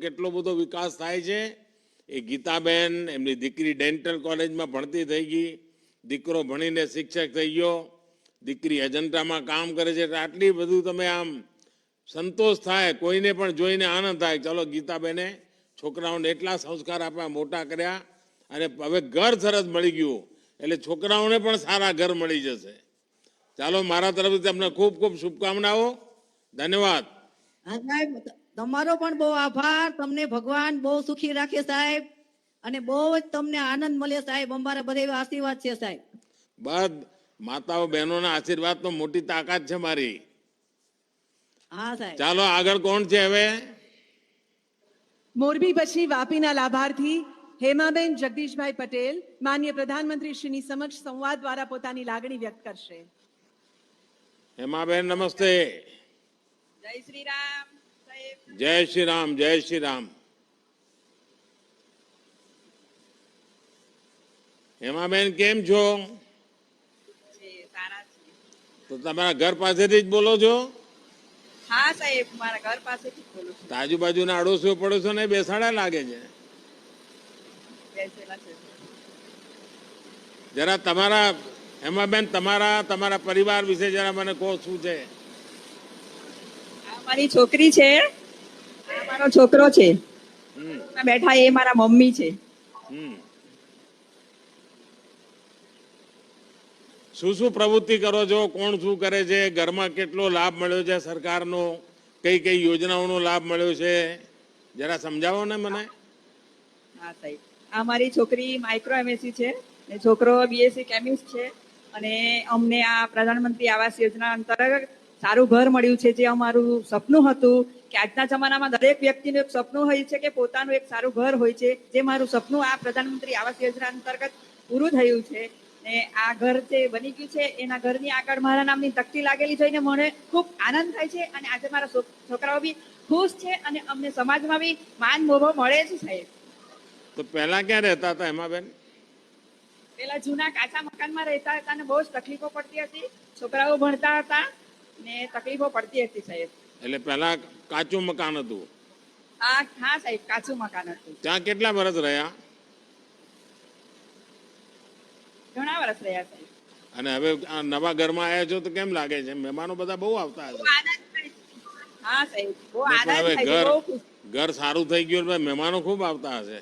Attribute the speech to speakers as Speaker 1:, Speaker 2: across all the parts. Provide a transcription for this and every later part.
Speaker 1: કેટલો બધો વિકાસ થાય છે એ ગીતાબેન એમની દીકરી ડેન્ટલ કોલેજમાં ભણતી થઈ ગઈ, દીકરો ભણીને શિક્ષક થઈ ગયો, દીકરી અજંતામાં કામ કરે છે. એટલે આટલી બધું તમે આમ સંતોષ થાય, કોઈને પણ જોઈને આનંદ થાય. ચલો ગીતાબેને છોકરાઓને એટલા સંસ્કાર આપ્યા, મોટા કર્યા અને હવે ઘર સરસ મળી ગયું એટલે છોકરાઓને પણ સારા ઘર મળી જશે. ચાલો મારા તરફથી તમને ખૂબ ખૂબ શુભકામનાઓ. ધન્યવાદ.
Speaker 2: હા સાહેબ, તમારો પણ બહુ આભાર. તમને ભગવાન બહુ સુખી રાખે સાહેબ, અને બહુ જ તમને આનંદ મળે સાહેબ. અમારા બધા એવા આશીર્વાદ છે સાહેબ.
Speaker 1: બસ માતાઓ બહેનોના આશીર્વાદ તો મોટી તાકાત છે મારી.
Speaker 2: હા સાહેબ.
Speaker 1: ચાલો આગળ કોણ છે હવે?
Speaker 3: મોરબી પછી વાપીના લાભાર્થી હેમાબેન જગદીશભાઈ પટેલ માનનીય પ્રધાનમંત્રી શ્રીની સમક્ષ સંવાદ દ્વારા પોતાની લાગણી વ્યક્ત કરશે.
Speaker 1: હેમાબેન નમસ્તે.
Speaker 2: જય શ્રી રામ સાહેબ.
Speaker 1: જય શ્રી રામ, જય શ્રી રામ. હેમાબેન કેમ છો? તો તમારા ઘર પાસેથી જ બોલો છો?
Speaker 2: હા સાહેબ, મારા ઘર પાસેથી બોલું છું.
Speaker 1: આજુબાજુના અડોશીઓ પડોશો ને બેસાડા લાગે છે. જરા તમારા હેમાબેન તમારા પરિવાર વિશે જરા મને કહો, શું છે?
Speaker 2: મારી છોકરી છે, મારો છોકરો છે, બેઠા એ મારા મમ્મી છે.
Speaker 1: શું શું પ્રવૃત્તિ કરો છો? કોણ શું કરે છે? ઘરમાં કેટલો લાભ મળ્યો છે સરકારનો? કઈ કઈ યોજનાઓનો લાભ મળ્યો છે? જરા સમજાવો ને મને.
Speaker 2: હા સાહેબ, આ મારી છોકરી માઇક્રો એમએસસી છે ને છોકરો બીએસસી કેમિસ્ટ છે. અને અમને આ પ્રધાનમંત્રી આવાસ યોજના અંતર્ગત સારું ઘર મળ્યું છે, જે અમારું સપનું હતું કે આજના જમાનામાં દરેક વ્યક્તિનું એક સપનું હોય છે કે પોતાનું એક સારું ઘર હોય છે. જે મારું સપનું આ પ્રધાનમંત્રી આવાસ યોજના અંતર્ગત પૂરું થયું છે. ને આ ઘર જે બની ગયું છે એના ઘરની આગળ મારા નામની તકતી લાગેલી જોઈને મને ખૂબ આનંદ થાય છે. અને આજે મારા છોકરાઓ બી ખુશ છે અને અમને સમાજમાં બી માન મોભો મળે છે સાહેબ.
Speaker 1: તો પહેલા ક્યાં રહેતા હતા હેમાબેન?
Speaker 2: પેલા જૂના કાચા મકાનમાં રહેતા હતા અને બહુ જ તકલીફો પડતી હતી. છોકરાઓ ભણતા હતા ને તકલીફો પડતી હતી સાહેબ.
Speaker 1: એટલે પહેલા કાચું મકાન હતું?
Speaker 2: હા સાહેબ, કાચું મકાન હતું.
Speaker 1: ત્યાં કેટલા વર્ષ રહ્યા?
Speaker 2: ઘણા વર્ષ રહ્યા સાહેબ.
Speaker 1: અને હવે આ નવા ઘરમાં આવ્યા છો તો કેમ લાગે છે? મહેમાનો બધા બહુ આવતા હશે.
Speaker 2: હા સાહેબ, બહુ આનંદ
Speaker 1: હવે
Speaker 2: થાય છે, બહુ ખુશ.
Speaker 1: ઘર સારું થઈ ગયું એટલે મહેમાનો ખૂબ આવતા હશે.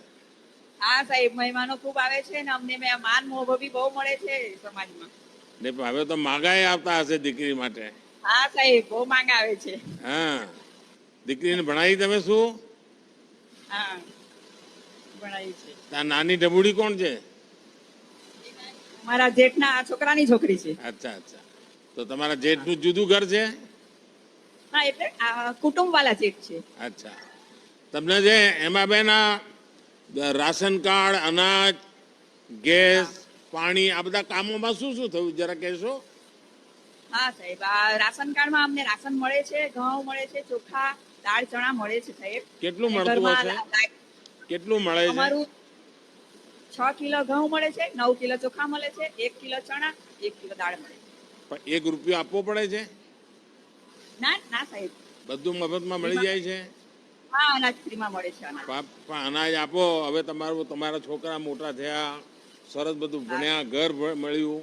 Speaker 2: હા સાહેબ, મહેમાનો ખૂબ આવે છે ને અમને માન મોભો બી બહુ મળે છે સમાજમાં.
Speaker 1: ને હવે તો માગાઈ આવતા હશે દીકરી માટે.
Speaker 2: હા સાહેબ, બહુ માંગ આવે છે.
Speaker 1: હા, દીકરીને ભણાવી તમે શું?
Speaker 2: હા, ભણાવી છે.
Speaker 1: ત્યાં નાની ઢબુડી કોણ છે?
Speaker 2: મારા જેઠના છોકરાની છોકરી છે.
Speaker 1: અચ્છા અચ્છા. તો તમારા જેઠનું જુદું ઘર છે?
Speaker 2: હા, એટલે કુટુંબ વાળા જેઠ છે.
Speaker 1: અચ્છા. તમને જે એમાં બેન રાશન કાર્ડ, અનાજ, ગેસ, પાણી આ બધા કામોમાં શું શું થયું જરા કહેશો?
Speaker 2: હા સાહેબ, આ રાશન કાર્ડમાં અમને રાશન મળે છે, ઘઉં મળે છે, ચોખા, દાળ, ચણા મળે છે સાહેબ.
Speaker 1: કેટલું મળતું હશે? કેટલું મળે છે?
Speaker 2: અમારું 6 કિલો ઘઉં મળે છે, 9 કિલો ચોખા મળે છે, 1 કિલો ચણા, 1 કિલો દાળ મળે છે.
Speaker 1: પણ 1 રૂપિયો આપવો પડે છે?
Speaker 2: ના ના સાહેબ,
Speaker 1: બધું મફતમાં મળી જાય છે?
Speaker 2: હા, અનાજ ફ્રીમાં મળે છે.
Speaker 1: પણ અનાજ આપો. હવે તમારા છોકરા મોટા થયા, સરસ બધું ભણ્યા, ઘર મળ્યું.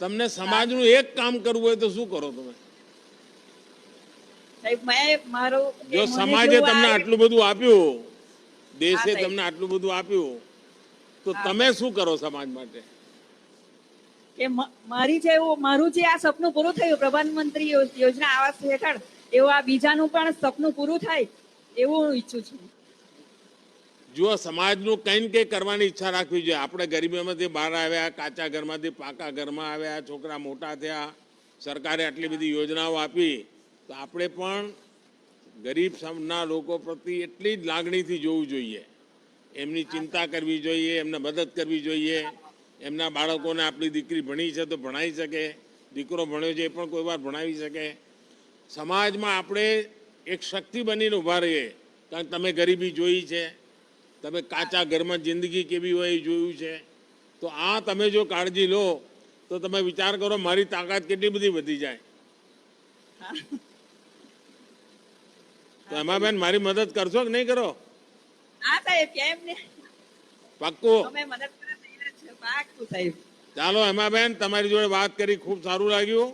Speaker 1: તમને સમાજનું એક કામ કરવું હોય તો શું કરો તમે?
Speaker 2: સાહેબ, મેં મારું
Speaker 1: જો સમાજે તમને આટલું બધું આપ્યું, દેશે
Speaker 2: સાહેબ.
Speaker 1: તમને આટલું બધું આપ્યું, તો તમે શું કરો સમાજ માટે?
Speaker 2: કે મારું જે આ સપનું પૂરું થયું પ્રધાનમંત્રી યોજના આવાસ હેઠળ, એવું આ બીજાનું પણ સપનું પૂરું થાય એવું હું ઈચ્છું છું.
Speaker 1: જો સમાજનું કંઈ ને કંઈ કરવાની ઈચ્છા રાખવી જોઈએ. આપણે ગરીબીમાંથી બહાર આવ્યા, કાચા ઘરમાંથી પાકા ઘરમાં આવ્યા, છોકરા મોટા થયા, સરકારે આટલી બધી યોજનાઓ આપી, તો આપણે પણ ગરીબના લોકો પ્રત્યે એટલી જ લાગણીથી જોવું જોઈએ. એમની ચિંતા કરવી જોઈએ, એમને મદદ કરવી જોઈએ. એમના બાળકોને આપણી દીકરી ભણી છે તો ભણાવી શકે, દીકરો ભણ્યો છે એ પણ કોઈ વાર ભણાવી શકે. સમાજમાં આપણે એક શક્તિ બનીને ઊભા રહીએ. કારણ તમે ગરીબી જોઈ છે, તમે કાચા ઘરમાં જિંદગી કેવી હોય એ જોયું છે. તો આ તમે જો કાળજી લો તો તમે વિચાર કરો મારી તાકાત કેટલી બધી વધી જાય. તો એમાં બેન મારી મદદ કરશો કે નહીં કરો?
Speaker 2: હા સાહેબ, કેમ ને,
Speaker 1: પાક્કું.
Speaker 2: અમે મદદ કરવા તૈયાર છે. પાક્કું સાહેબ.
Speaker 1: ચાલો હેમાબેન, તમારી જોડે વાત કરી ખૂબ સારું લાગ્યું.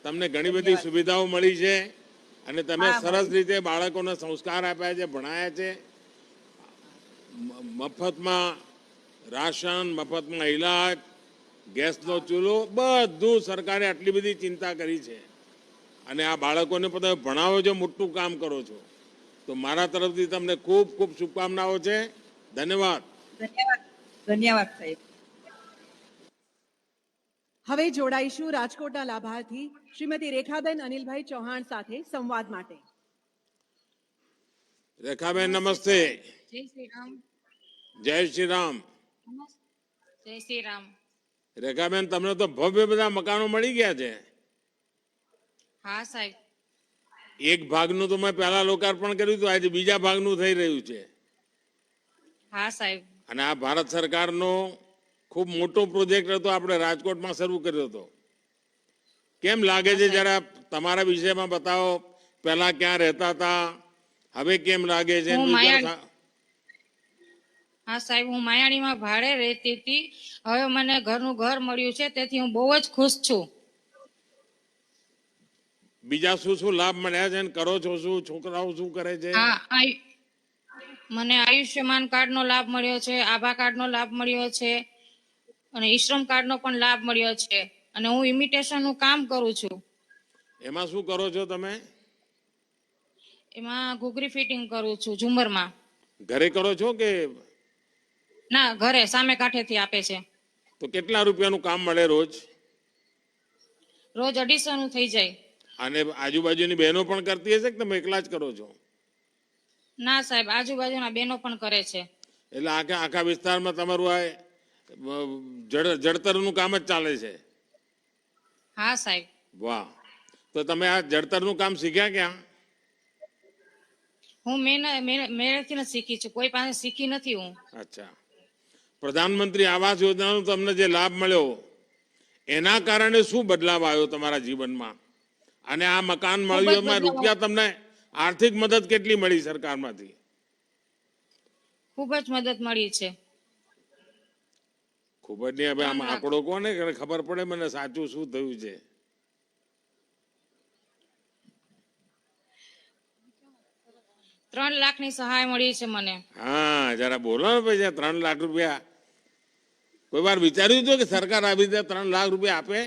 Speaker 1: તમને ઘણી બધી
Speaker 2: ધન્યવાદ.
Speaker 1: સુવિધાઓ મળી છે અને તમે
Speaker 2: હા,
Speaker 1: સરસ
Speaker 2: મળી.
Speaker 1: રીતે બાળકોને સંસ્કાર આપ્યા છે, ભણાયા છે. મફતમાં રાશન, મફતમાં ઇલાજ, ગેસનો ચૂલો, બધું સરકારે આટલી બધી ચિંતા કરી છે. અને આ બાળકોને તમે ભણાવો છો, મોટું કામ કરો છો. તો મારા તરફથી તમને ખૂબ ખૂબ શુભકામનાઓ છે. ધન્યવાદ.
Speaker 2: ધન્યવાદ. ધન્યવાદ સાહેબ.
Speaker 3: હવે જોડાઈશું રાજકોટના લાભાર્થી શ્રીમતી રેખાબેન અનિલભાઈ ચૌહાણ સાથે સંવાદ માટે.
Speaker 1: રેખાબેન નમસ્તે.
Speaker 4: જય શ્રી રામ.
Speaker 1: જય શ્રી રામ.
Speaker 4: જય શ્રી રામ.
Speaker 1: રેખાબેન, તમને તો ભવ્ય બધા મકાનો મળી ગયા છે.
Speaker 4: હા સાહેબ.
Speaker 1: એક ભાગનું તો મેં પહેલા લોકાર્પણ કર્યું હતું, આજે બીજા ભાગનું થઈ રહ્યું છે.
Speaker 4: હા સાહેબ.
Speaker 1: અને આ ભારત સરકારનો ખૂબ મોટો પ્રોજેક્ટ હતો, આપણે રાજકોટમાં શરૂ કર્યો હતો. કેમ લાગે છે, જરા તમારા વિષયમાં બતાવો. પહેલા ક્યાં રહેતા હતા, હવે કેમ લાગે છે?
Speaker 4: હું હા સાહેબ, હું માયાણીમાં ભાડે રહેતી હતી. હવે મને ઘરનું ઘર મળ્યું છે, તેથી હું બહુ જ ખુશ છું.
Speaker 1: બીજા શું શું લાભ મળ્યા છે અને કરો છો શું? છોકરાઓ શું કરે છે?
Speaker 4: હા, મને આયુષ્યમાન કાર્ડનો લાભ મળ્યો છે, આભા કાર્ડનો લાભ મળ્યો છે અને ઈશ્રમ કાર્ડનો પણ લાભ મળ્યો છે. અને હું ઇમિટેશનનું કામ કરું છું.
Speaker 1: એમાં શું કરો છો તમે?
Speaker 4: એમાં ઘૂઘરી ફિટિંગ કરું છું ઝુમરમાં.
Speaker 1: ઘરે કરો છો કે?
Speaker 4: ના, ઘરે સામે કાંઠેથી આપે છે.
Speaker 1: તો કેટલા રૂપિયાનું કામ મળે રોજ?
Speaker 4: રોજ 250 થઈ જાય.
Speaker 1: અને આજુબાજુની બહેનો પણ કરતી હશે કે તમે એકલા જ કરો છો?
Speaker 4: ના સાહેબ, આજુબાજુના બહેનો પણ કરે છે.
Speaker 1: એટલે આખા આખા વિસ્તારમાં તમારું આ જડતરનું કામ જ ચાલે છે.
Speaker 4: હા સાહેબ.
Speaker 1: વાહ. તો તમે આ જડતરનું કામ શીખ્યા ક્યાં?
Speaker 4: હું મેળેથી જ શીખી છું, કોઈ પાસે શીખી નથી હું.
Speaker 1: અચ્છા. પ્રધાનમંત્રી આવાસ યોજનાનો તમને જે લાભ મળ્યો, એના કારણે શું બદલાવ આવ્યો તમારા જીવનમાં? અને આ મકાન
Speaker 4: ખૂબ જ
Speaker 1: મળ્યું, એમાં
Speaker 4: બદલાવ.
Speaker 1: રૂપિયા તમને આર્થિક મદદ કેટલી મળી સરકારમાંથી?
Speaker 4: ખૂબ જ મદદ મળી છે.
Speaker 1: ખૂબ જ નહીં. હવે આમ
Speaker 4: 3 લાખ.
Speaker 1: આંકડો કોને ખબર પડે મને સાચું શું થયું છે?
Speaker 4: 3 લાખની સહાય મળી છે મને.
Speaker 1: હા, જરા બોલો ને પછી. 3 લાખ રૂપિયા કોઈ વાર વિચાર્યું હતું કે સરકાર આવી રીતે 3 લાખ રૂપિયા આપે?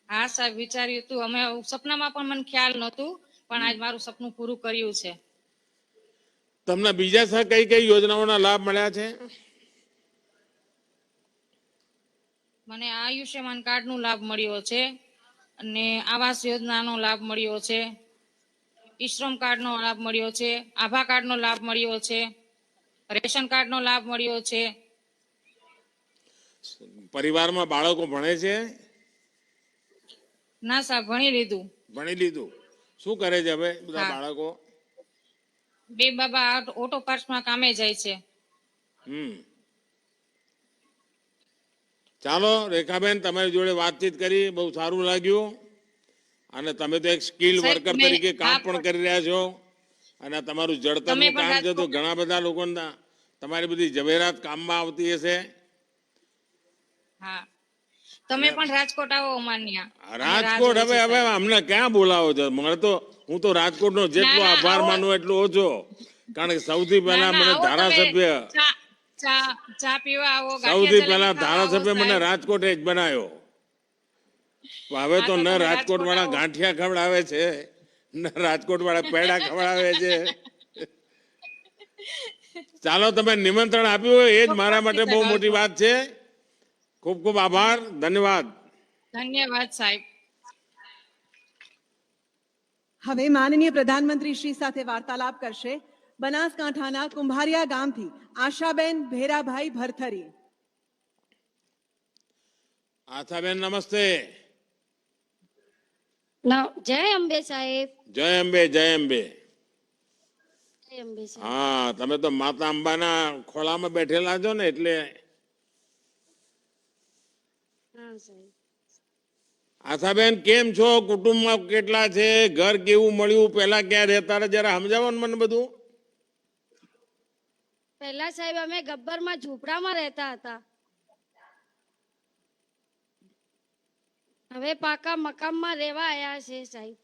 Speaker 4: હા સાહેબ, વિચાર્યું હતું. અમે સપનામાં પણ મને ખ્યાલ નહોતું, પણ આજ મારું સપનું પૂરું કર્યું છે.
Speaker 1: તમને બીજા કઈ કઈ યોજનાઓના લાભ મળ્યા છે?
Speaker 4: મને આયુષ્યમાન કાર્ડનો લાભ મળ્યો છે અને આવાસ યોજનાનો લાભ મળ્યો છે, ઈશ્રમ કાર્ડનો લાભ મળ્યો છે, આભા કાર્ડનો લાભ મળ્યો છે, રેશન કાર્ડનો લાભ મળ્યો છે.
Speaker 1: પરિવારમાં બાળકો ભણે છે?
Speaker 4: ના સાહેબ, ભણી લીધું.
Speaker 1: ભણી લીધું. શું કરે છે હવે બધા
Speaker 4: હા,
Speaker 1: બાળકો?
Speaker 4: 2 બાબા ઓટો પાર્ટ્સમાં કામે જાય છે.
Speaker 1: હમ. ચાલો રેખાબેન, તમારી જોડે વાતચીત કરી બહુ સારું લાગ્યું. અને તમે તો એક સ્કિલ
Speaker 4: સાહેબ,
Speaker 1: વર્કર
Speaker 4: તમે
Speaker 1: તરીકે કામ
Speaker 4: હા
Speaker 1: પણ કરી રહ્યા છો. અને આ તમારું
Speaker 4: તમે
Speaker 1: જડતરનું
Speaker 4: પણ
Speaker 1: કામ છે, તો
Speaker 4: રાજકોટ
Speaker 1: ઘણા બધા લોકોના તમારી બધી ઝવેરાત કામમાં આવતી હશે.
Speaker 4: હા, તમે પણ રાજકોટ આવો અમાર ન્યા. અમે રાહ
Speaker 1: રાજકોટ
Speaker 4: જોઈએ
Speaker 1: હવે
Speaker 4: છીએ,
Speaker 1: હવે
Speaker 4: સાહેબ.
Speaker 1: અમને ક્યાં બોલાવો છો? મને તો હું તો રાજકોટનો
Speaker 4: ના
Speaker 1: જેટલો
Speaker 4: ના,
Speaker 1: આભાર
Speaker 4: આવો.
Speaker 1: માનું એટલો ઓછો. કારણ કે સૌથી
Speaker 4: ના
Speaker 1: પહેલા
Speaker 4: ના,
Speaker 1: મને
Speaker 4: આવો તમે.
Speaker 1: ધારાસભ્ય
Speaker 4: ચા ચા ચા પીવા આવો, ગાંઠિયા
Speaker 1: સૌથી
Speaker 4: જલેબી
Speaker 1: પહેલા
Speaker 4: ખાવા આવો
Speaker 1: ધારાસભ્ય મને
Speaker 4: સાહેબ.
Speaker 1: રાજકોટ જ બનાવ્યો. હવે
Speaker 4: હા,
Speaker 1: તો ન
Speaker 4: તમે
Speaker 1: રાજકોટ
Speaker 4: રાજકોટ
Speaker 1: વાળા
Speaker 4: આવો.
Speaker 1: ગાંઠિયા ખવડાવે છે, ન રાજકોટ વાળા પેડા ખવડાવે છે. ચાલો, તમે નિમંત્રણ આપ્યું હોય એ જ મારા
Speaker 4: ચોક્કસથી
Speaker 1: માટે બહુ
Speaker 4: સાહેબ
Speaker 1: મોટી
Speaker 4: આવજો.
Speaker 1: વાત છે. ખૂબ ખૂબ આભાર. ધન્યવાદ.
Speaker 4: ધન્યવાદ સાહેબ.
Speaker 3: હવે માનનીય પ્રધાનમંત્રી શ્રી સાથે વાર્તાલાપ કરશે બનાસકાંઠાના કુંભારિયા ગામથી આશાબેન ભેરાભાઈ ભરથરી.
Speaker 1: આશાબેન નમસ્તે.
Speaker 5: જય અંબે સાહેબ.
Speaker 1: જય અંબે, જય અંબે.
Speaker 5: જય અંબે સાહેબ.
Speaker 1: હા, તમે તો માતા અંબાના ખોળામાં બેઠેલા છો ને, એટલે.
Speaker 5: હા સાહેબ.
Speaker 1: આશાબેન, કેમ છો? કુટુંબમાં કેટલા છે? ઘર કેવું મળ્યું? પહેલા ક્યાં રહેતા હતા? જરા સમજાવો ને મને બધું.
Speaker 5: પહેલા સાહેબ અમે ગબ્બરમાં ઝૂંપડામાં રહેતા હતા. હવે પાકા મકાનમાં રહેવા આવ્યા છે સાહેબ.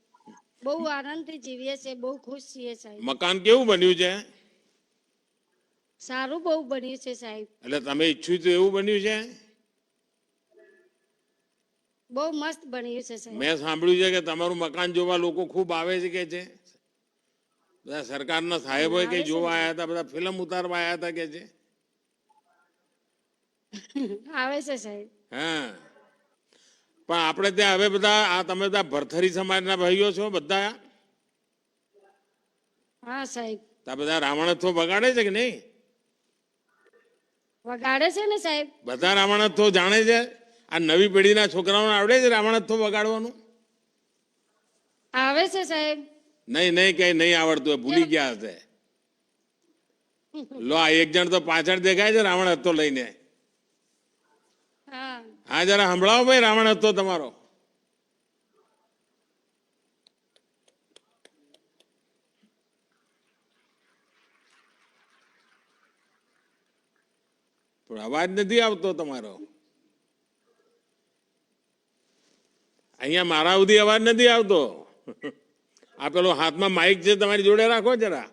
Speaker 5: બહુ આનંદથી જીવીએ છે, બહુ ખુશ છીએ સાહેબ.
Speaker 1: મકાન કેવું બન્યું છે?
Speaker 5: સારું બહુ બન્યું છે સાહેબ.
Speaker 1: એટલે તમે ઈચ્છ્યું તો એવું બન્યું છે?
Speaker 5: બહુ મસ્ત બન્યું છે સાહેબ.
Speaker 1: મેં સાંભળ્યું છે કે તમારું મકાન જોવા લોકો ખૂબ આવે છે કે છે. બધા સરકારના સાહેબો
Speaker 5: આવે
Speaker 1: કઈ
Speaker 5: છે
Speaker 1: જોવા
Speaker 5: ને.
Speaker 1: આવ્યા હતા, બધા ફિલ્મ ઉતારવા આવ્યા હતા કે છે.
Speaker 5: આવે છે સાહેબ.
Speaker 1: હા, પણ આપણે ત્યાં હવે બધા આ તમે બધા ભરથરી સમાજના ભાઈઓ છો બધા?
Speaker 5: હા સાહેબ.
Speaker 1: ત્યાં બધા રાવણત્વ બગાડે છે કે નહીં?
Speaker 5: વગાડે છે ને સાહેબ.
Speaker 1: બધા રાવણત્વ જાણે છે? આ નવી પેઢીના છોકરાઓને આવડે છે રાવણત્વ બગાડવાનું?
Speaker 5: આવે છે સાહેબ.
Speaker 1: નહીં નહીં, કઈ નહીં આવડતું હોય, ભૂલી ગયા હશે. લો આ એક જણ તો પાછળ દેખાય છે રાવણત્વ લઈને.
Speaker 5: હા.
Speaker 1: હા, જરા સંભળાવો ભાઈ રાવણત્વ તમારો. પણ અવાજ નથી આવતો તમારો. અહીંયા મારા સુધી અવાજ નથી આવતો. આ પેલો હાથમાં માઇક છે તમારી જોડે રાખો જરા.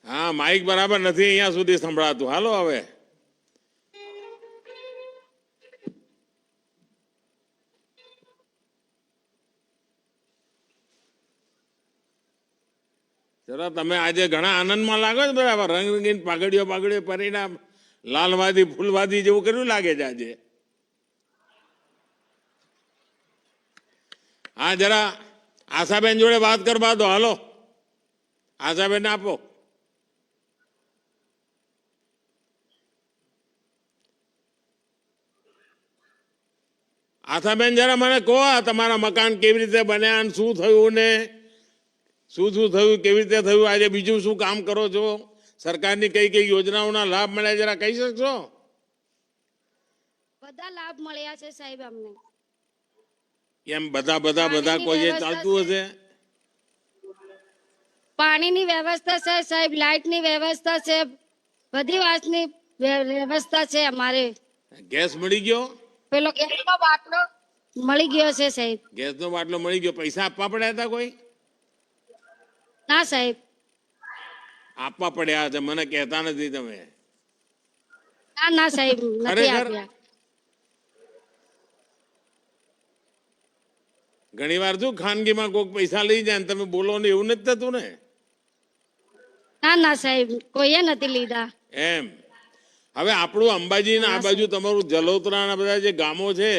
Speaker 1: હા, માઇક બરાબર નથી અહીંયા સુધી સંભળાતું. હાલો હવે. જરા તમે આજે ઘણા આનંદમાં લાગો છો બરાબર. રંગીન પાઘડીઓ પરિણામ લાલવાદી ફૂલવાદી જેવું કર્યું લાગે છે આજે. હા, જરા આશાબેન જોડે વાત કરવા દો. હાલો, આશાબેન આપો. આશાબેન જરા મને કહો તમારા મકાન કેવી રીતે બન્યા અને શું થયું ને શું થયું, કેવી રીતે થયું, આજે બીજું શું કામ કરો છો, સરકારની કઈ કઈ યોજનાઓના લાભ મળ્યા જરા કહી શકશો?
Speaker 5: બધા લાભ મળ્યા છે સાહેબ અમને.
Speaker 1: એમ બધા કોઈ ચાલતું હશે?
Speaker 5: પાણીની વ્યવસ્થા છે સાહેબ, લાઇટની વ્યવસ્થા છે, બધી વાતની વ્યવસ્થા છે અમારે.
Speaker 1: ગેસ મળી ગયો?
Speaker 5: પેલો ગેસનો બાટલો મળી ગયો છે સાહેબ.
Speaker 1: ગેસનો બાટલો મળી ગયો. પૈસા આપવા પડ્યા હતા કોઈ?
Speaker 5: ના સાહેબ.
Speaker 1: આપવા પડ્યા છે, મને કહેતા નથી તમે.
Speaker 5: ના સાહેબ, નથી
Speaker 1: ખરેખર?
Speaker 5: આપ્યા.
Speaker 1: ઘણી વાર શું ખાનગીમાં કોઈક પૈસા લઈ જાય ને તમે બોલો ને, એવું નથી થતું ને?
Speaker 5: ના સાહેબ, કોઈએ નથી લીધા.
Speaker 1: એમ હવે આપણું અંબાજી ને આ બાજુ તમારું જલોત્રા ના બધા જે ગામો છે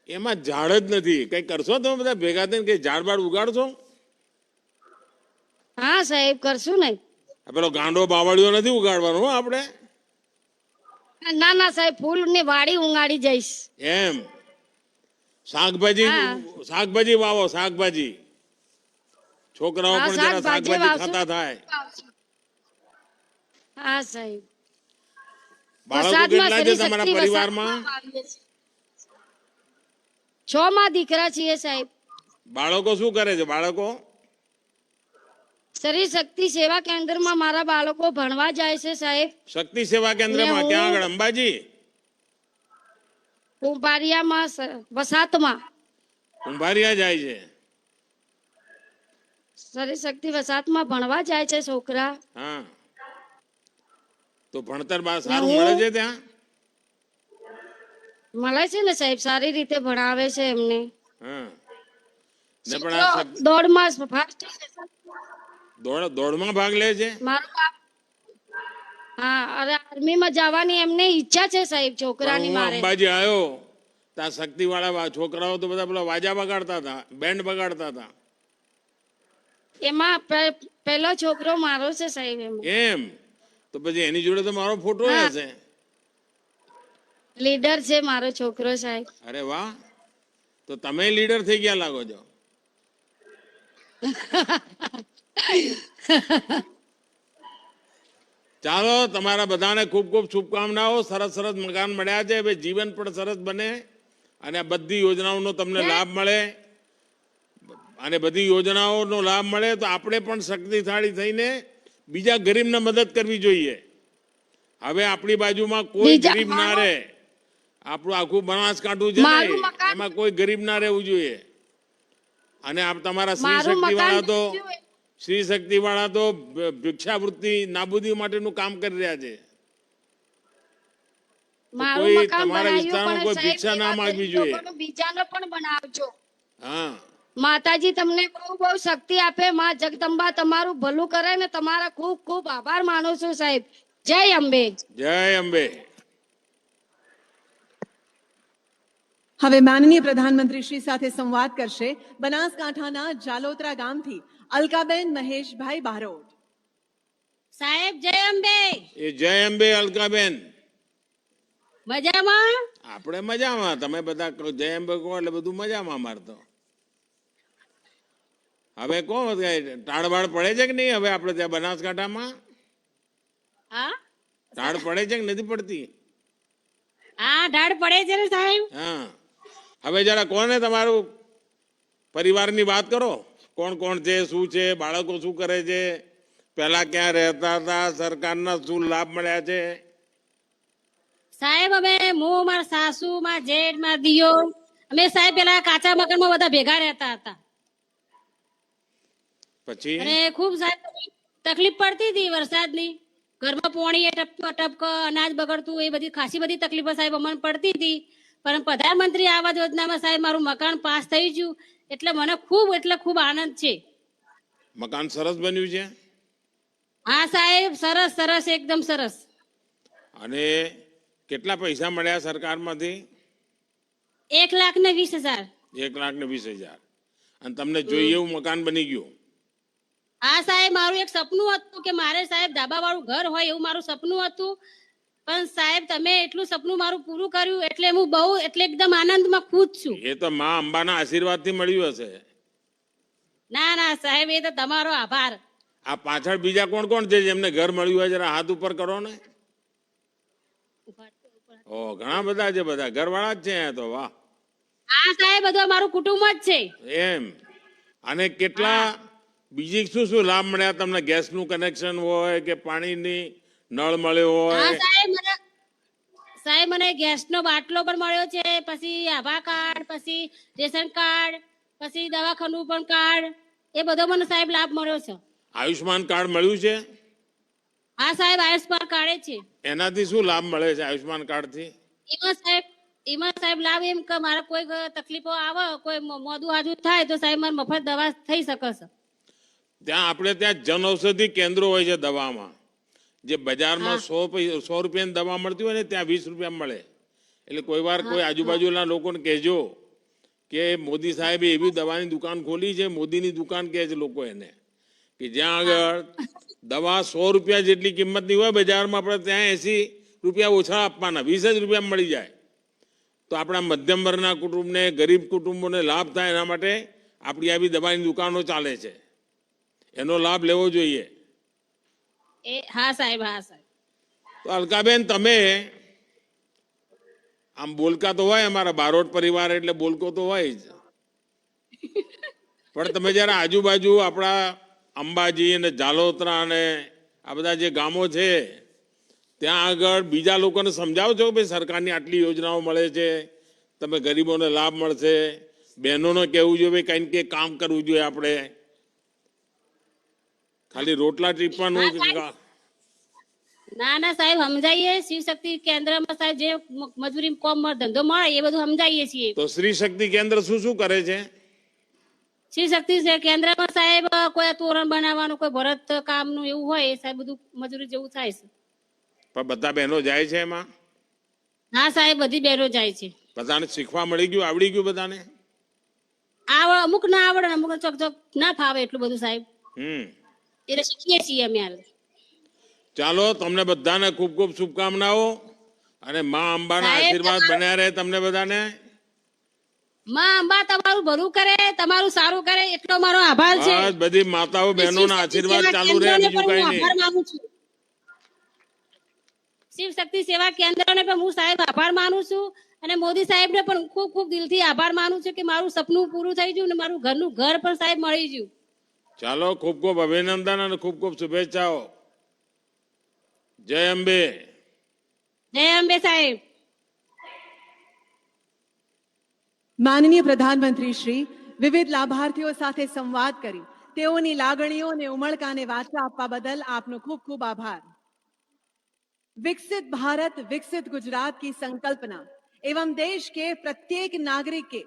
Speaker 1: એમાં ઝાડ જ નથી. કઈ કરશો તમે બધા ભેગા થઈને કઈ ઝાડ બાડ ઉગાડશો?
Speaker 5: હા સાહેબ, કરશું ને.
Speaker 1: પેલો ગાંડો બાવળિયો નથી ઉગાડવાનો હો આપણે.
Speaker 5: ના સાહેબ, ફૂલ ની વાડી ઉગાડી જઈશ.
Speaker 1: એમ શાકભાજી વાવો, શાકભાજી. છોકરાઓ પણ જરા શાકભાજી ખાતા થાય.
Speaker 5: હા સાહેબ.
Speaker 1: બાળકો કેટલા છે તમારા પરિવારમાં?
Speaker 5: 6 માં દીકરા છીએ સાહેબ.
Speaker 1: બાળકો શું કરે છે? બાળકો
Speaker 5: શરીર શક્તિ સેવા કેન્દ્રમાં મારા બાળકો ભણવા જાય છે સાહેબ.
Speaker 1: શક્તિ સેવા કેન્દ્રમાં ક્યાં આગળ? અંબાજી?
Speaker 5: કુંભારિયામાં, વસાતમાં.
Speaker 1: કુંભારિયા જાય છે?
Speaker 5: શરીર શક્તિ વસાતમાં ભણવા જાય છે છોકરા.
Speaker 1: હા, તો ભણતર સારું મળે છે ત્યાં?
Speaker 5: મળે છે ને સાહેબ, સારી રીતે ભણાવે છે એમને.
Speaker 1: હા, ને પણ આ
Speaker 5: દોડમાં ફાસ્ટ
Speaker 1: દોડમાં ભાગ લે છે?
Speaker 5: મારું બાપ. હા, અરે આર્મીમાં જવાની એમને ઈચ્છા છે સાહેબ છોકરાની.
Speaker 1: હું
Speaker 5: મારે
Speaker 1: અંબાજી આવ્યો ત્યાં શક્તિ વાળા છોકરાઓ તો બધા પેલા વાજા બગાડતા હતા, બેન્ડ બગાડતા હતા.
Speaker 5: એમાં પેલો છોકરો મારો છે સાહેબ.
Speaker 1: એમ તો પછી એની જોડે તો મારો ફોટો હશે.
Speaker 5: લીડર છે મારો છોકરો સાહેબ.
Speaker 1: અરે વાહ, તો તમે લીડર થઈ ગયા લાગો છો. ચાલો, તમારા બધાને ખૂબ ખૂબ શુભકામનાઓ. સરસ સરસ મકાન મળ્યા છે. હવે જીવન પણ સરસ બને અને આ બધી યોજનાઓનો તમને લાભ મળે અને બધી યોજનાઓનો લાભ મળે તો આપણે પણ શક્તિશાળી થઈને બીજા ગરીબને મદદ કરવી જોઈએ. હવે આપણી બાજુમાં કોઈ ગરીબ ના રહે. આપણું આખું બનાસકાંઠું છે ને, એમાં કોઈ ગરીબ ના રહેવું જોઈએ. અને આપ તમારા સ્ત્રી શક્તિ વાળા તો ભિક્ષાવૃત્તિ નાબૂદી માટેનું કામ કરી રહ્યા છે. કોઈ તમારા વિસ્તારમાં કોઈ ભિક્ષા ના માંગવી જોઈએ.
Speaker 5: બીજાનો પણ બનાવજો.
Speaker 1: હા,
Speaker 5: માતાજી તમને બહુ બહુ શક્તિ આપે. માં જગદંબા તમારું ભલું કરે ને તમારા ખૂબ ખૂબ આભાર માનું છું સાહેબ. જય અંબે.
Speaker 1: જય અંબે.
Speaker 3: હવે માનનીય પ્રધાનમંત્રી શ્રી સાથે સંવાદ કરશે બનાસકાંઠાના જાલોત્રા ગામથી અલકાબેન મહેશભાઈ બારોટ.
Speaker 5: સાહેબ જય અંબે.
Speaker 1: એ જય અંબે અલકાબેન.
Speaker 5: મજામાં?
Speaker 1: આપણે મજામાં. તમે બધા જય અંબે કહો એટલે બધું મજામાં. અમારે તો હવે કોણ ટાળવાળ પડે છે કે નહીં? હવે આપણે ત્યાં બનાસકાંઠામાં
Speaker 5: હા,
Speaker 1: ટાળ પડે છે કે નથી પડતી?
Speaker 5: હા, ઢાળ પડે છે ને સાહેબ.
Speaker 1: હા, હવે જરા કોને તમારું પરિવારની વાત કરો. કોણ કોણ છે, શું છે, બાળકો શું કરે છે, પહેલા ક્યાં રહેતા હતા, સરકારના શું લાભ મળ્યા છે?
Speaker 5: સાહેબ અમે હું, મારા સાસુ, મારા જેઠ, મારા દિયો, અમે સાહેબ પેલા કાચા મકાનમાં બધા ભેગા રહેતા હતા.
Speaker 1: પછી
Speaker 5: અને ખૂબ સાહેબ તકલીફ પડતી હતી વરસાદની. ઘરમાં પોણી એ ટપક અનાજ બગડતું, એ બધી ખાસી બધી તકલીફો સાહેબ અમને પડતી હતી. પણ પ્રધાનમંત્રી આવાસ યોજનામાં સાહેબ મારું મકાન પાસ થઈ ગયું એટલે મને ખૂબ આનંદ છે.
Speaker 1: મકાન સરસ બન્યું છે.
Speaker 5: હા સાહેબ, સરસ સરસ, એકદમ સરસ.
Speaker 1: અને કેટલા પૈસા મળ્યા સરકારમાંથી?
Speaker 5: 1,20,000.
Speaker 1: 1,20,000. અને તમને જોઈએ એવું મકાન બની ગયું?
Speaker 5: હા સાહેબ, મારું એક સપનું હતું કે મારે સાહેબ ધાબા વાળું ઘર હોય એવું મારું સપનું હતું. પણ સાહેબ તમે એટલું સપનું મારું પૂરું કર્યું એટલે હું બહુ એટલે એકદમ આનંદમાં ખુશ છું.
Speaker 1: એ તો મા અંબાના આશીર્વાદથી મળ્યું હશે.
Speaker 5: ના ના સાહેબ, એ તો તમારો આભાર.
Speaker 1: આ પાછળ બીજા કોણ કોણ છે જેમને ઘર મળ્યું હોય? જરા હાથ ઉપર કરો ને. ઓ, ઘણા બધા છે. બધા ઘરવાળા જ છે અહીંયા તો. વાહ.
Speaker 5: હા સાહેબ, બધું અમારું કુટુંબ જ છે.
Speaker 1: એમ. અને કેટલા બીજી શું શું લાભ મળ્યા તમને? ગેસનું કનેક્શન હોય કે પાણીની નળ મળ્યો
Speaker 5: હા
Speaker 1: હોય?
Speaker 5: સાહેબ મને ગેસનો બાટલો પણ મળ્યો છે, પછી આભા કાર્ડ, પછી રેશન કાર્ડ, પછી દવાખાનું પણ કાર્ડ, એ બધો મને સાહેબ લાભ મળ્યો છે.
Speaker 1: આયુષ્માન કાર્ડ મળ્યું છે?
Speaker 5: હા સાહેબ, આયુષ્માન કાર્ડ છે.
Speaker 1: એનાથી શું લાભ મળે છે આયુષ્માન કાર્ડથી?
Speaker 5: એમાં સાહેબ લાભ એમ કે મારે કોઈ તકલીફો આવે, કોઈ મોદું હાજુ થાય તો સાહેબ મારે મફત દવા થઈ શકે છે.
Speaker 1: ત્યાં આપણે ત્યાં જનઔષધિ કેન્દ્રો હોય છે દવામાં. જે બજારમાં 100 રૂપિયાની દવા મળતી હોય ને, ત્યાં 20 રૂપિયા મળે. એટલે કોઈ વાર કોઈ આજુબાજુના લોકોને કહેજો કે મોદી સાહેબે એવી દવાની દુકાન ખોલી છે, મોદીની દુકાન કહે છે લોકો એને, કે જ્યાં આગળ દવા 100 રૂપિયા જેટલી કિંમતની હોય બજારમાં, આપણે ત્યાં 80 રૂપિયા ઓછા આપવાના, 20 જ રૂપિયા મળી જાય. તો આપણા મધ્યમ વર્ગના કુટુંબને, ગરીબ કુટુંબોને લાભ થાય એના માટે આપણી આવી દવાની દુકાનો ચાલે છે. એનો લાભ લેવો જોઈએ.
Speaker 5: હા સાહેબ, હા સાહેબ.
Speaker 1: તો અલકાબેન, તમે આમ બોલકા તો હોય, અમારા બારોટ પરિવાર એટલે બોલકો તો હોય જ, પણ તમે જયારે આજુબાજુ આપણા અંબાજી અને જાલોત્રા અને આ બધા જે ગામો છે ત્યાં આગળ બીજા લોકોને સમજાવો છો કે ભાઈ સરકારની આટલી યોજનાઓ મળે છે, તમે ગરીબોને લાભ મળશે, બહેનોને કહેવું જોઈએ ભાઈ કંઈક કંઈક કામ કરવું જોઈએ, આપણે ખાલી રોટલા ટીપવાનું?
Speaker 5: ના ના સાહેબ, સમજાઈએ. શિવ શક્તિ કેન્દ્રમાં સાહેબ જે મજૂરી કોમ ધંધો મળે એ બધું સમજાઈએ છીએ.
Speaker 1: તો શ્રી શક્તિ કેન્દ્ર શું શું કરે છે?
Speaker 5: શિવ શક્તિ કેન્દ્રમાં સાહેબ કોઈ તોરણ બનાવવાનું, કોઈ ભરત કામનું એવું હોય સાહેબ, બધું મજૂરી જેવું થાય છે.
Speaker 1: પણ બધા બહેનો જાય છે એમાં?
Speaker 5: હા સાહેબ, બધી બહેનો જાય છે.
Speaker 1: બધાને શીખવા મળી ગયું, આવડી ગયું બધાને?
Speaker 5: અમુક ના આવડે, અમુક ચોક ચોક ના ફાવે એટલું બધું સાહેબ. એટલે શીખીએ છીએ અમે.
Speaker 1: ચાલો, તમને બધાને ખૂબ ખૂબ શુભકામનાઓ અને મા અંબાના આશીર્વાદ બન્યા રહે તમને બધાને.
Speaker 5: માં અંબા તમારું ભલું કરે, તમારું સારું કરે, એટલો મારો આભાર છે.
Speaker 1: બસ બધી માતાઓ બહેનોના આશીર્વાદ ચાલુ રહે, બીજું કઈ નહીં.
Speaker 5: આભાર માનું છું. શિવ શક્તિ સેવા કેન્દ્રને પણ હું સાહેબ આભાર માનું છું, અને મોદી સાહેબને પણ ખૂબ ખૂબ દિલથી આભાર માનું છું કે મારું સપનું પૂરું થઈ ગયું અને મારું ઘરનું ઘર પણ સાહેબ મળી ગયું.
Speaker 1: ચાલો, ખૂબ ખૂબ અભિનંદન અને ખૂબ ખૂબ શુભેચ્છાઓ. જય અંબે.
Speaker 5: જય અંબે સાહેબ.
Speaker 3: માનનીય પ્રધાનમંત્રી શ્રી વિવિધ લાભાર્થીઓ સાથે સંવાદ કરી તેઓની લાગણીઓ અને ઉમળકાને વાચા આપવા બદલ આપનો ખૂબ ખૂબ આભાર. विकसित भारत विकसित गुजरात की संकल्पना एवं देश के प्रत्येक नागरिक के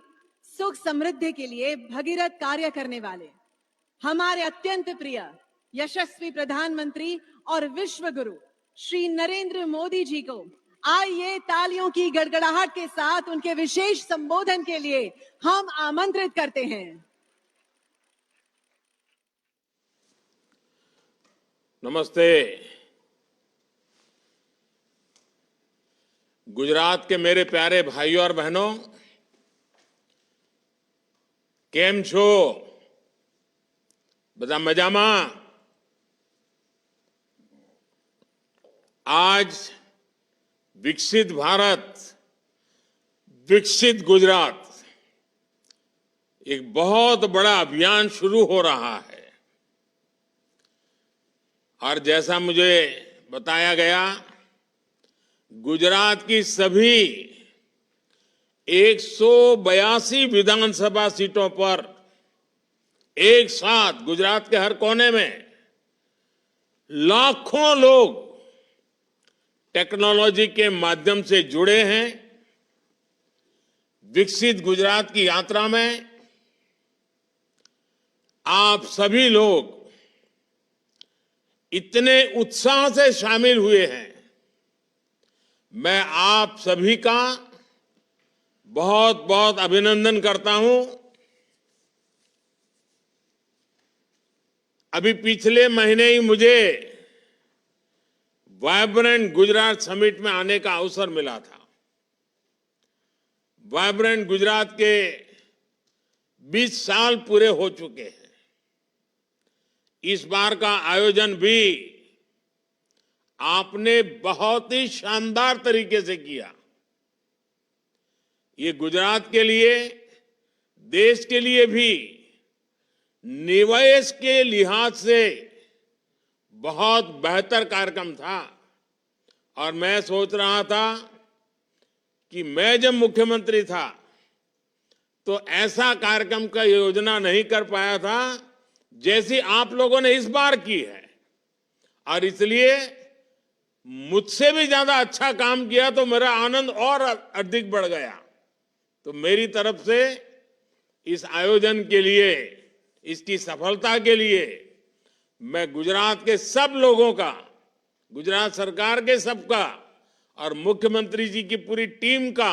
Speaker 3: सुख समृद्धि के लिए भगीरथ कार्य करने वाले हमारे अत्यंत प्रिय यशस्वी प्रधानमंत्री और विश्व गुरु श्री नरेंद्र मोदी जी को आइए तालियों की गड़गड़ाहट के साथ उनके विशेष संबोधन के लिए हम आमंत्रित करते हैं.
Speaker 1: नमस्ते. गुजरात के मेरे प्यारे भाइयों और बहनों, केम छो? બધા મજામાં? आज विकसित भारत विकसित गुजरात एक बहुत बड़ा अभियान शुरू हो रहा है, और जैसा मुझे बताया गया, गुजरात की सभी 182 विधानसभा सीटों पर एक साथ गुजरात के हर कोने में लाखों लोग टेक्नोलॉजी के माध्यम से जुड़े हैं. विकसित गुजरात की यात्रा में आप सभी लोग इतने उत्साह से शामिल हुए हैं. मैं आप सभी का बहुत बहुत अभिनंदन करता हूं. अभी पिछले महीने ही मुझे वाइब्रेंट गुजरात समिट में आने का अवसर मिला था. वाइब्रेंट गुजरात के 20 साल पूरे हो चुके हैं. इस बार का आयोजन भी आपने बहुत ही शानदार तरीके से किया. ये गुजरात के लिए, देश के लिए भी निवेश के लिहाज से बहुत बेहतर कार्यक्रम था. और मैं सोच रहा था कि मैं जब मुख्यमंत्री था तो ऐसा कार्यक्रम का योजना नहीं कर पाया था जैसी आप लोगों ने इस बार की है, और इसलिए मुझसे भी ज्यादा अच्छा काम किया तो मेरा आनंद और अधिक बढ़ गया. तो मेरी तरफ से इस आयोजन के लिए, इसकी सफलता के लिए मैं गुजरात के सब लोगों का, गुजरात सरकार के सबका और मुख्यमंत्री जी की पूरी टीम का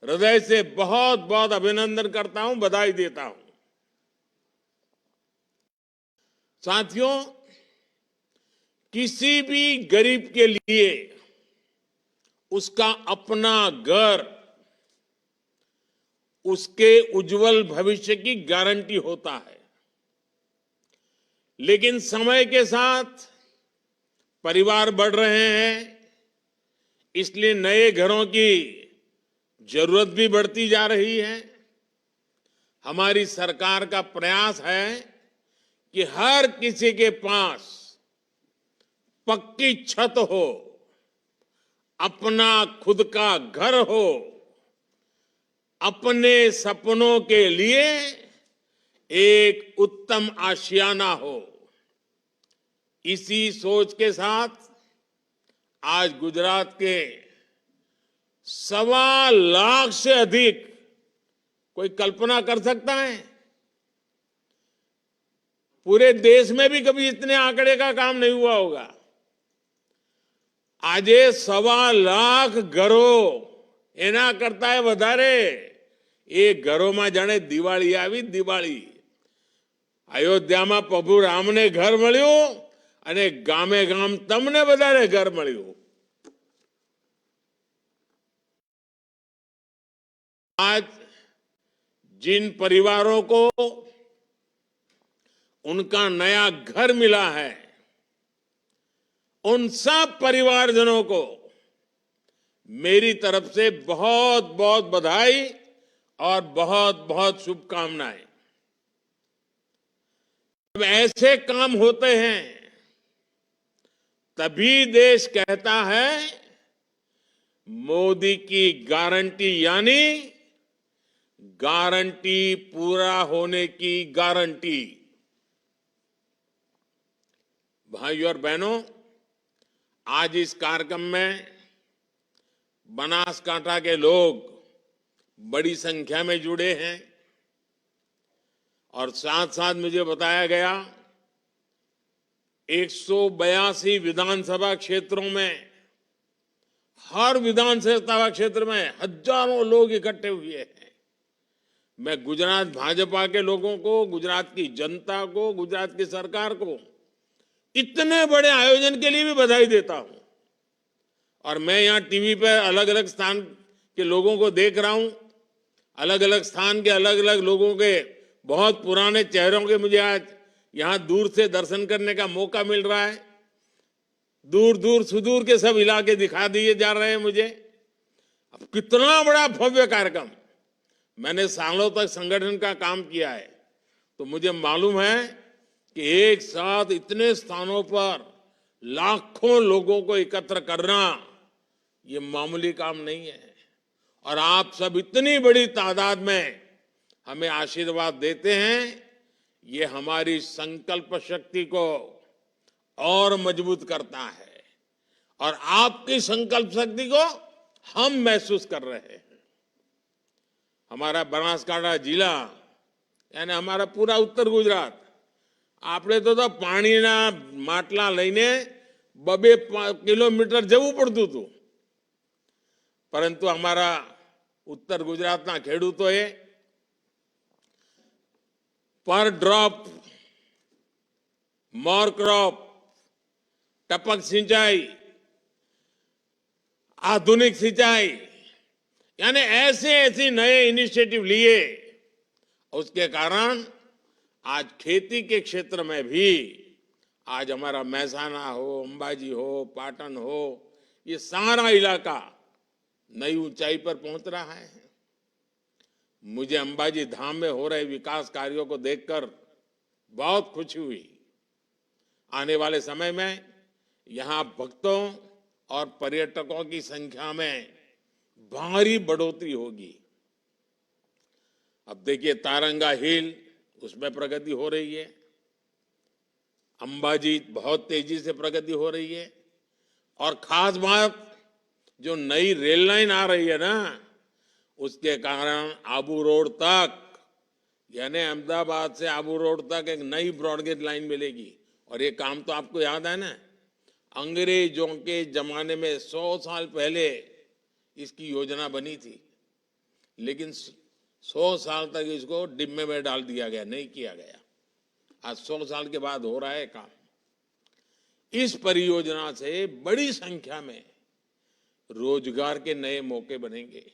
Speaker 1: हृदय से बहुत बहुत अभिनंदन करता हूं, बधाई देता हूं. साथियों, किसी भी गरीब के लिए उसका अपना घर उसके उज्जवल भविष्य की गारंटी होता है. लेकिन समय के साथ परिवार बढ़ रहे हैं, इसलिए नए घरों की जरूरत भी बढ़ती जा रही है. हमारी सरकार का प्रयास है कि हर किसी के पास पक्की छत हो, अपना खुद का घर हो, अपने सपनों के लिए एक उत्तम आशियाना हो. इसी सोच के साथ आज गुजरात के 1.25 लाख से अधिक, कोई कल्पना कर सकता है? पूरे देश में भी कभी इतने आंकड़े का काम नहीं हुआ होगा. આજે 1.25 લાખ ઘરો, એના કરતા વધારે એ ઘરોમાં જાણે દિવાળી આવી. દિવાળી અયોધ્યામાં પ્રભુ રામને ઘર મળ્યું અને ગામે ગામ તમને બધાને ઘર મળ્યું. आज जिन परिवारों को उनका नया घर मिला है, उन सब परिवारजनों को मेरी तरफ से बहुत बहुत बधाई और बहुत बहुत शुभकामनाएं। जब ऐसे काम होते हैं तभी देश कहता है मोदी की गारंटी, यानी गारंटी पूरा होने की गारंटी। भाइयों और बहनों, आज इस कार्यक्रम में बनासकांठा के लोग बड़ी संख्या में जुड़े हैं और साथ साथ मुझे बताया गया 182 विधानसभा क्षेत्रों में, हर विधानसभा क्षेत्र में हजारों लोग इकट्ठे हुए हैं। मैं गुजरात भाजपा के लोगों को, गुजरात की जनता को, गुजरात की सरकार को इतने बड़े आयोजन के लिए भी बधाई देता हूं। और मैं यहां टीवी पर अलग अलग स्थान के लोगों को देख रहा हूं, अलग अलग स्थान के अलग अलग लोगों के बहुत पुराने चेहरों के मुझे आज यहां दूर से दर्शन करने का मौका मिल रहा है। दूर दूर सुदूर के सब इलाके दिखा दिए जा रहे हैं मुझे। अब कितना बड़ा भव्य कार्यक्रम। मैंने सालों तक संगठन का काम किया है तो मुझे मालूम है कि एक साथ इतने स्थानों पर लाखों लोगों को एकत्र करना ये मामूली काम नहीं है। और आप सब इतनी बड़ी तादाद में हमें आशीर्वाद देते हैं, ये हमारी संकल्प शक्ति को और मजबूत करता है और आपकी संकल्प शक्ति को हम महसूस कर रहे हैं। हमारा बनासकांठा जिला यानी हमारा पूरा उत्तर गुजरात, આપણે તો પાણીના માટલા લઈને 2 કિલોમીટર જવું પડતું હતું, પરંતુ અમારા ઉત્તર ગુજરાતના ખેડૂતોએ પર ડ્રોપ મોર ક્રોપ, टपक सिंचाई, आधुनिक सिंचाई, यानी ऐसे ऐसे नए इनिशिएटिव लिए। उसके कारण आज खेती के क्षेत्र में भी आज हमारा महसाना हो, अंबाजी हो, पाटन हो, ये सारा इलाका नई ऊंचाई पर पहुंच रहा है। मुझे अंबाजी धाम में हो रहे विकास कार्यों को देखकर बहुत खुशी हुई। आने वाले समय में यहां भक्तों और पर्यटकों की संख्या में भारी बढ़ोतरी होगी। अब देखिए तारंगा हिल, उसमें प्रगति हो रही है। अंबाजी बहुत तेजी से प्रगति हो रही है। और खास बात, जो नई रेल लाइन आ रही है ना, उसके कारण आबू रोड तक, यानी अहमदाबाद से आबू रोड तक एक नई ब्रॉडगेज लाइन मिलेगी। और ये काम तो आपको याद है ना, अंग्रेजों के जमाने में 100 साल पहले इसकी योजना बनी थी, लेकिन 100 साल तक इसको डिब्बे में डाल दिया गया, नहीं किया गया। आज 100 साल के बाद हो रहा है काम। इस परियोजना से बड़ी संख्या में रोजगार के नए मौके बनेंगे।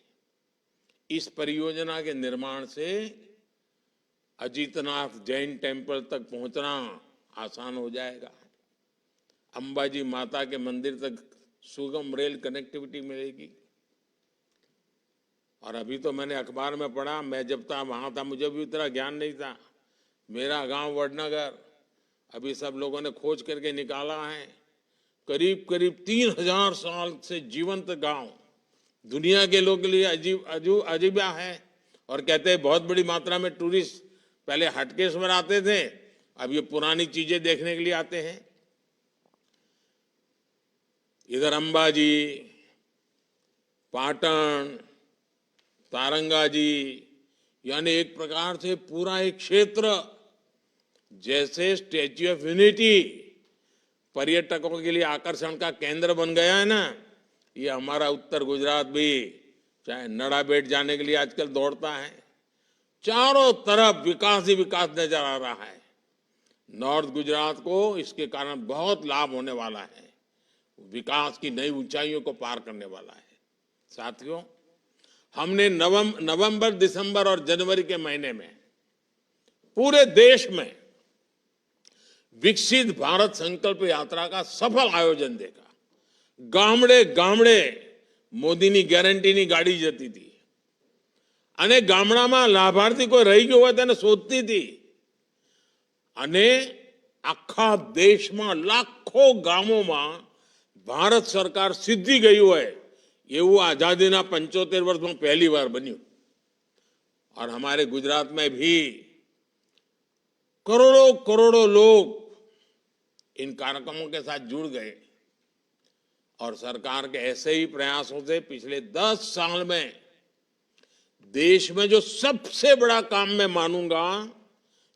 Speaker 1: इस परियोजना के निर्माण से अजीतनाथ जैन टेम्पल तक पहुंचना आसान हो जाएगा। अंबाजी माता के मंदिर तक सुगम रेल कनेक्टिविटी मिलेगी। और अभी तो मैंने अखबार में पढ़ा, मैं जब तक वहां था मुझे भी उतना ज्ञान नहीं था। मेरा गांव वडनगर अभी सब लोगों ने खोज करके निकाला है, करीब करीब 3000 साल से जीवंत गांव, दुनिया के लोगों के लिए अजीबा है। और कहते हैं बहुत बड़ी मात्रा में टूरिस्ट पहले हटकेश्वर आते थे, अब ये पुरानी चीजें देखने के लिए आते हैं। इधर अंबाजी, पाटन, तारंगाजी, यानी एक प्रकार से पूरा एक क्षेत्र जैसे स्टैच्यू ऑफ यूनिटी पर्यटकों के लिए आकर्षण का केंद्र बन गया है ना, ये हमारा उत्तर गुजरात भी चाहे नड़ाबेट जाने के लिए आजकल दौड़ता है। चारों तरफ विकास ही विकास नजर आ रहा है। नॉर्थ गुजरात को इसके कारण बहुत लाभ होने वाला है, विकास की नई ऊंचाइयों को पार करने वाला है। साथियों, हमने नवंबर, दिसंबर और जनवरी के महीने में पूरे देश में विकसित भारत संकल्प यात्रा का सफल आयोजन देखा। गामड़े गामड़े મોદીની ગેરંટીની ગાડી જતી હતી અને ગામડામાં લાભાર્થી કોઈ રહી ગયો હોય તેને શોધતી હતી અને આખા દેશમાં લાખો ગામોમાં ભારત સરકાર સિદ્ધિ ગઈ હોય એવું આઝાદીના 75 વર્ષમાં પહેલી વાર બન્યું। और हमारे गुजरात में भी करोड़ों करोड़ों लोग इन कार्यक्रमों के साथ जुड़ गए और सरकार के ऐसे ही प्रयासों से पिछले 10 साल में देश में जो सबसे बड़ा काम मैं मानूंगा,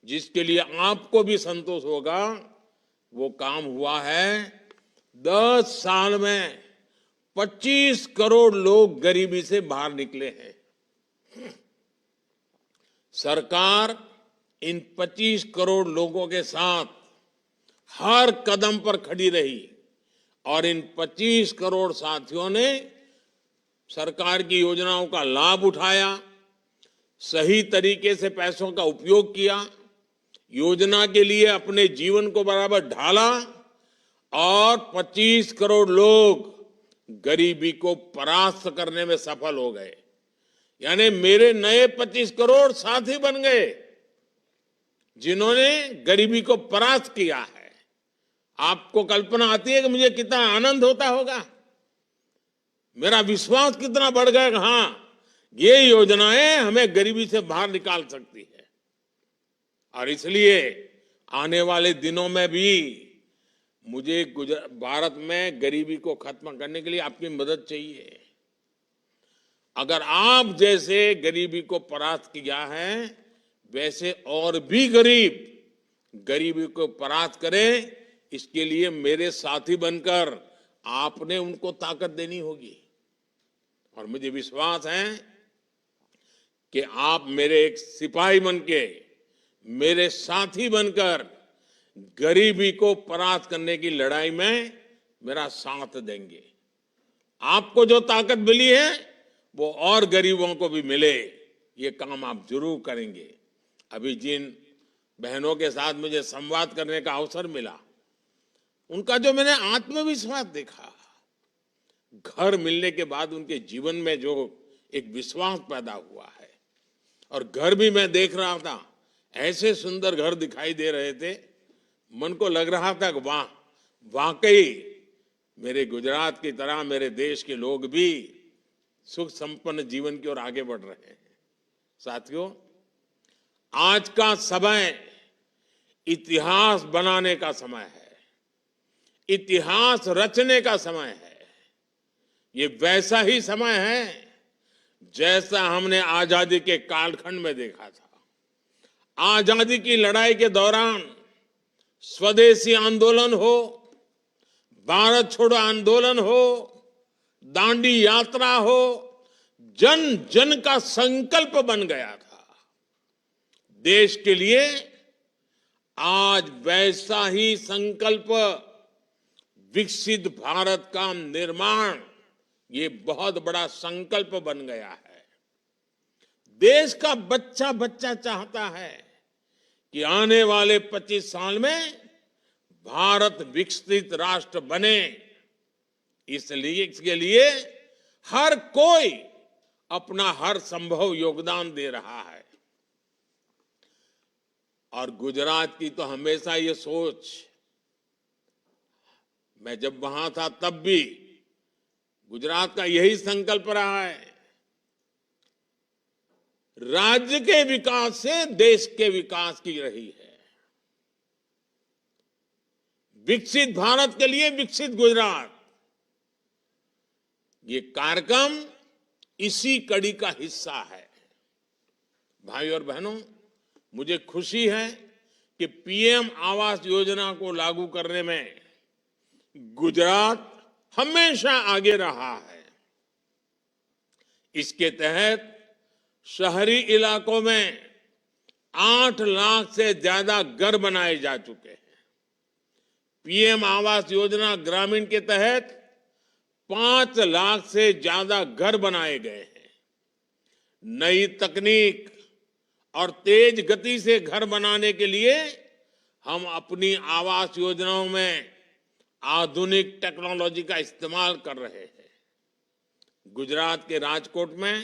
Speaker 1: जिसके लिए आपको भी संतोष होगा, वो काम हुआ है 10 साल में 25 करोड़ लोग गरीबी से बाहर निकले हैं। सरकार इन 25 करोड़ लोगों के साथ हर कदम पर खड़ी रही और इन 25 करोड़ साथियों ने सरकार की योजनाओं का लाभ उठाया, सही तरीके से पैसों का उपयोग किया, योजना के लिए अपने जीवन को बराबर ढाला और 25 करोड़ लोग गरीबी को परास्त करने में सफल हो गए। यानी मेरे नए 25 करोड़ साथी बन गए जिन्होंने गरीबी को परास्त किया है। आपको कल्पना आती है कि मुझे कितना आनंद होता होगा, मेरा विश्वास कितना बढ़ गया कि हाँ, ये योजनाएं हमें गरीबी से बाहर निकाल सकती है। और इसलिए आने वाले दिनों में भी मुझे भारत में गरीबी को खत्म करने के लिए आपकी मदद चाहिए। अगर आप जैसे गरीबी को परास्त किया है, वैसे और भी गरीब गरीबी को परास्त करें, इसके लिए मेरे साथी बनकर आपने उनको ताकत देनी होगी। और मुझे विश्वास है कि आप मेरे एक सिपाही बनके, मेरे साथी बनकर गरीबी को परास्त करने की लड़ाई में मेरा साथ देंगे। आपको जो ताकत मिली है वो और गरीबों को भी मिले, ये काम आप जरूर करेंगे। अभी जिन बहनों के साथ मुझे संवाद करने का अवसर मिला, उनका जो मैंने आत्मविश्वास देखा, घर मिलने के बाद उनके जीवन में जो एक विश्वास पैदा हुआ है, और घर भी मैं देख रहा था, ऐसे सुंदर घर दिखाई दे रहे थे, मन को लग रहा था कि वाह, वाकई मेरे गुजरात की तरह मेरे देश के लोग भी सुख संपन्न जीवन की ओर आगे बढ़ रहे हैं। साथियों, आज का समय इतिहास बनाने का समय है, इतिहास रचने का समय है। ये वैसा ही समय है जैसा हमने आजादी के कालखंड में देखा था। आजादी की लड़ाई के दौरान स्वदेशी आंदोलन हो, भारत छोड़ो आंदोलन हो, दांडी यात्रा हो, जन जन का संकल्प बन गया था। देश के लिए आज वैसा ही संकल्प, विकसित भारत का निर्माण, ये बहुत बड़ा संकल्प बन गया है। देश का बच्चा बच्चा चाहता है कि आने वाले 25 साल में भारत विकसित राष्ट्र बने। इसलिए इसके लिए हर कोई अपना हर संभव योगदान दे रहा है। और गुजरात की तो हमेशा ये सोच, मैं जब वहां था तब भी गुजरात का यही संकल्प रहा है, राज्य के विकास से देश के विकास की रही है। विकसित भारत के लिए विकसित गुजरात, ये कार्यक्रम इसी कड़ी का हिस्सा है। भाई और बहनों, मुझे खुशी है कि पीएम आवास योजना को लागू करने में गुजरात हमेशा आगे रहा है। इसके तहत शहरी इलाकों में 8 लाख से ज्यादा घर बनाए जा चुके हैं। पीएम आवास योजना ग्रामीण के तहत 5 लाख से ज्यादा घर बनाए गए हैं। नई तकनीक और तेज गति से घर बनाने के लिए हम अपनी आवास योजनाओं में आधुनिक टेक्नोलॉजी का इस्तेमाल कर रहे हैं। गुजरात के राजकोट में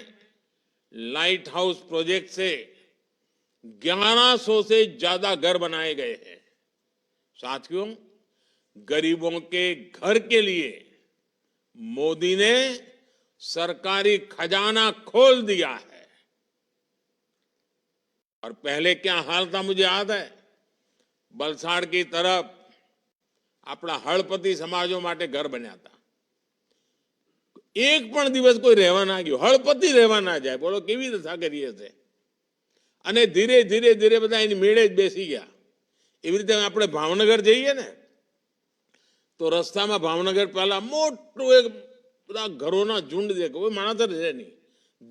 Speaker 1: लाइट हाउस प्रोजेक्ट से 1100 से ज्यादा घर बनाए गए हैं। साथियों, गरीबों के घर के लिए मोदी ने सरकारी खजाना खोल दिया है। और पहले क्या हाल था मुझे याद है, वलसाड़ की तरफ આપણા હળપતિ સમાજો માટે ઘર બન્યા હતા। એક પણ દિવસ કોઈ રહેવા ના ગયો, હળપતિ રહેવા ના જાય, બોલો કેવી દશા કરી હશે। અને ધીરે ધીરે ધીરે બધા એની મેળે જ બેસી ગયા। એવી રીતે આપણે ભાવનગર જઈએ ને તો રસ્તામાં ભાવનગર પહેલા મોટું એક બધા ઘરોના ઝુંડ દેખો, કોઈ માણસ જ રહે નહીં।